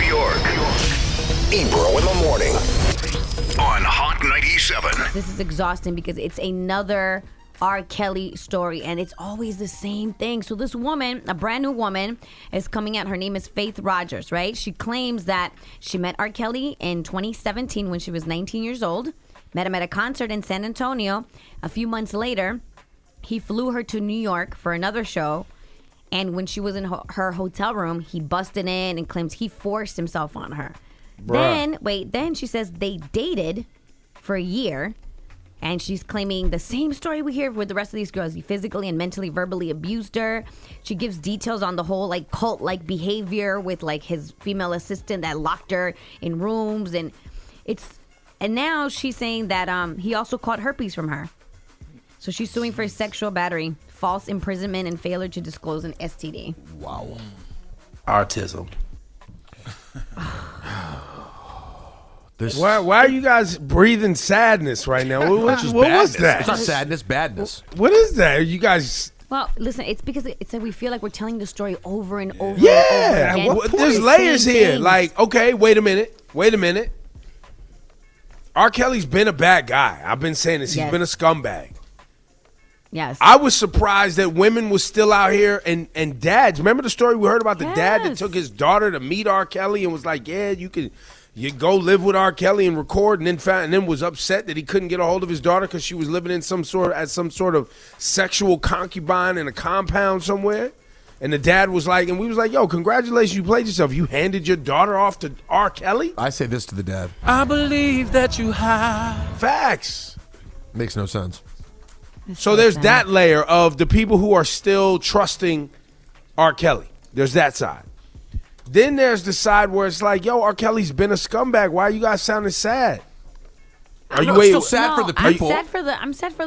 York. Ebro in the morning on Hot 97. This is exhausting because it's another R. Kelly story, and it's always the same thing. So this woman, a brand new woman, is coming out. Her name is Faith Rogers, right? She claims that she met R. Kelly in 2017 when she was 19 years old. Met him at a concert in San Antonio. A few months later, he flew her to New York for another show. And when she was in her hotel room, he busted in and claims he forced himself on her. Then she says they dated for a year. And she's claiming the same story we hear with the rest of these girls. He physically and mentally, verbally abused her. She gives details on the whole like cult-like behavior with like his female assistant that locked her in rooms. And now she's saying that he also caught herpes from her. So she's suing for sexual battery, false imprisonment, and failure to disclose an STD. Wow. Autism. Why are you guys breathing sadness right now? What was that? It's not sadness, badness. What is that? Are you guys... Well, listen, it's because it's like we feel like we're telling the story over and over Yeah. and over again. There's layers Same here. things. Like, okay, wait a minute. R. Kelly's been a bad guy. I've been saying this. He's Yes. been a scumbag. Yes. I was surprised that women was still out here and dads. Remember the story we heard about the dad that Yes. took his daughter to meet R. Kelly and was like, yeah, you go live with R. Kelly and record, and then was upset that he couldn't get a hold of his daughter because she was living in some sort of sexual concubine in a compound somewhere. And the dad was like, and we was like, yo, congratulations, you played yourself. You handed your daughter off to R. Kelly? I say this to the dad. I believe that you have. Facts. Makes no sense. So there's that layer of the people who are still trusting R. Kelly. There's that side. Then there's the side where it's like, yo, R. Kelly's been a scumbag. Why are you guys sounding sad? Are you still sad for the people? I'm sad for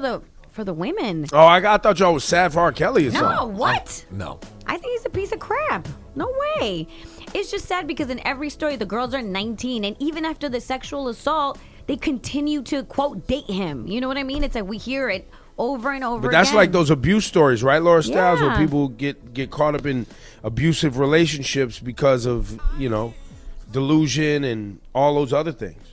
the women. Oh, I thought y'all was sad for R. Kelly or No, something. what? No. I think he's a piece of crap. No way. It's just sad because in every story, the girls are 19, and even after the sexual assault, they continue to, quote, date him. You know what I mean? It's like we hear it over and over But that's again. like those abuse stories, right, Laura Stiles, where Yeah. people get caught up in abusive relationships because of, delusion and all those other things.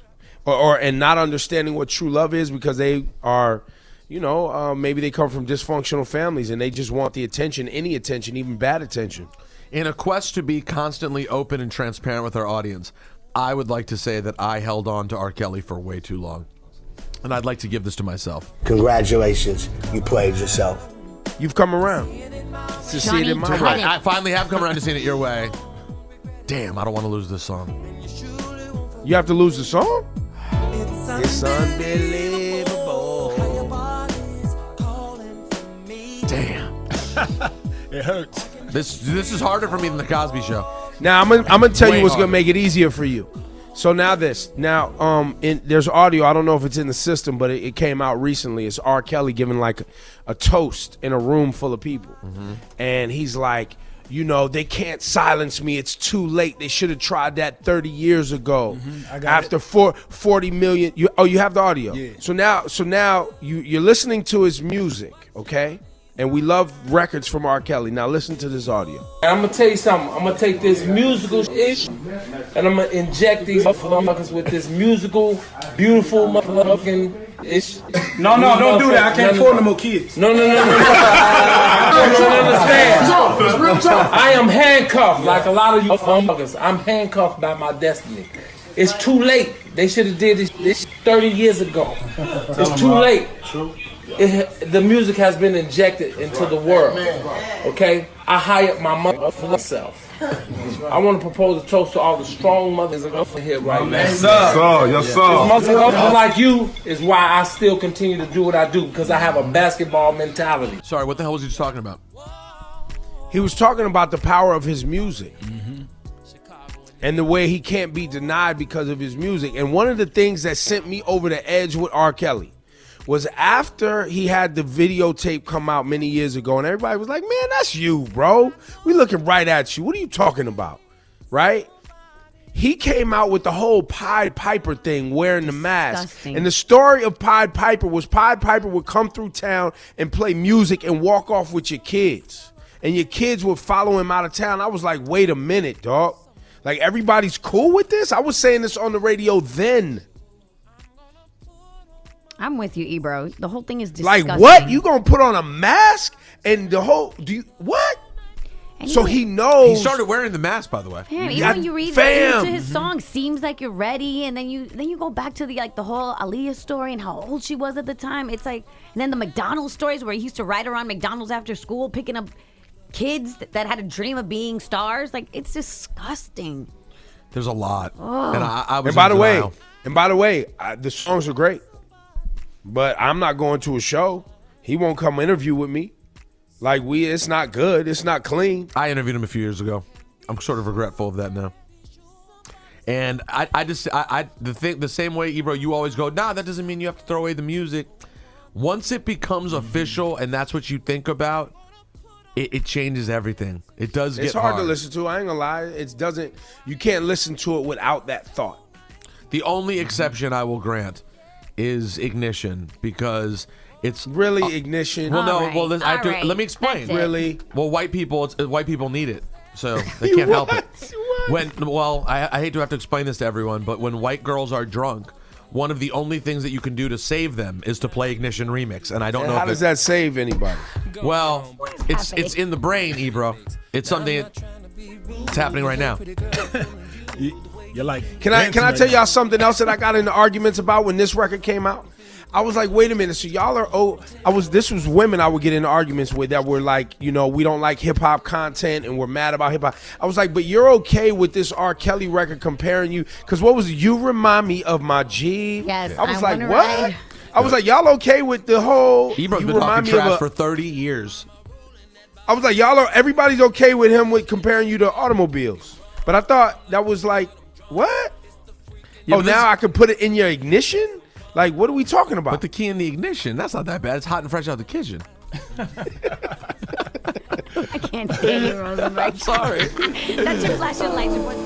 And not understanding what true love is because they are, maybe they come from dysfunctional families and they just want the attention, any attention, even bad attention. In a quest to be constantly open and transparent with our audience, I would like to say that I held on to R. Kelly for way too long. And I'd like to give this to myself. Congratulations, you played yourself. You've come around to see it in my Johnny, way. I finally have come around to seeing it your way. Damn, I don't want to lose this song. You have to lose the song? It's unbelievable. Damn. It hurts. This is harder for me than the Cosby Show. Now I'm gonna tell Way you what's harder. gonna make it easier for you. So now there's audio. I don't know if it's in the system, but it came out recently. It's R. Kelly giving like a toast in a room full of people, and he's like, they can't silence me. It's too late. They should have tried that 30 years ago. I got After 40 million. You have the audio. Yeah. So now you're listening to his music, okay? And we love records from R. Kelly. Now listen to this audio. And I'm gonna tell you something. I'm gonna take this musical ish and I'm gonna inject these motherfuckers with this musical, beautiful motherfucking ish. No, don't do that. I can't afford no more kids. No. You don't understand. I am handcuffed like a lot of you motherfuckers. I'm handcuffed by my destiny. It's too late. They should have did this 30 years ago. It's too late. The music has been injected into the world. Okay? I hired my motherfucking self. I want to propose a toast to all the strong mothers in here right now. Yes, sir. Motherfuckers like you is why I still continue to do what I do, because I have a basketball mentality. Sorry, what the hell was he just talking about? He was talking about the power of his music and the way he can't be denied because of his music. And one of the things that sent me over the edge with R. Kelly was after he had the videotape come out many years ago, and everybody was like, man, that's you, bro. We looking right at you. What are you talking about? Right? He came out with the whole Pied Piper thing, wearing the mask. Disgusting. And the story of Pied Piper was Pied Piper would come through town and play music and walk off with your kids. And your kids would follow him out of town. I was like, wait a minute, dog. Like, everybody's cool with this? I was saying this on the radio then. I'm with you, Ebro. The whole thing is disgusting. Like, what? You gonna put on a mask and the whole what? And So he knows. He started wearing the mask, by the way. Fam, even Yeah, when you read fam. into his song, seems like you're ready, and then you go back to the whole Aaliyah story and how old she was at the time. It's like, and then the McDonald's stories where he used to ride around McDonald's after school picking up kids that had a dream of being stars. Like, it's disgusting. There's a lot, and I was. And by in the way, the songs are great, but I'm not going to a show. He won't come interview with me. Like, it's not good. It's not clean. I interviewed him a few years ago. I'm sort of regretful of that now. And the same way, Ebro, you always go, nah, that doesn't mean you have to throw away the music. Once it becomes official and that's what you think about, it changes everything. It does get hard. It's hard to listen to. I ain't gonna lie. You can't listen to it without that thought. The only exception I will grant is Ignition, because it's really Ignition. Well, no. All right, Well, all right. let me explain. That's it. Really? Well, white people need it, so they can't help it. I hate to have to explain this to everyone, but when white girls are drunk, one of the only things that you can do to save them is to play Ignition remix, and I don't know How if does that save anybody? Well, it's in the brain, Ebro. It's something. It's happening right now. You're like, Can I tell y'all something else that I got into arguments about when this record came out? I was like, wait a minute. So y'all are this was women I would get into arguments with that were like, we don't like hip hop content and we're mad about hip hop. I was like, but you're okay with this R. Kelly record comparing you? Because what was it? You remind me of my G. Yes, I was I like, wanna what? ride. I was like, y'all okay with the whole? Ebro's you been remind talking me of trash for 30 years. I was like, everybody's okay with him with comparing you to automobiles. But I thought that was like, what? Yeah, oh, now I can put it in your ignition? Like, what are we talking about? Put the key in the ignition. That's not that bad. It's hot and fresh out the kitchen. I can't stand you, Rosenberg. Sorry. That's your flashing lights report.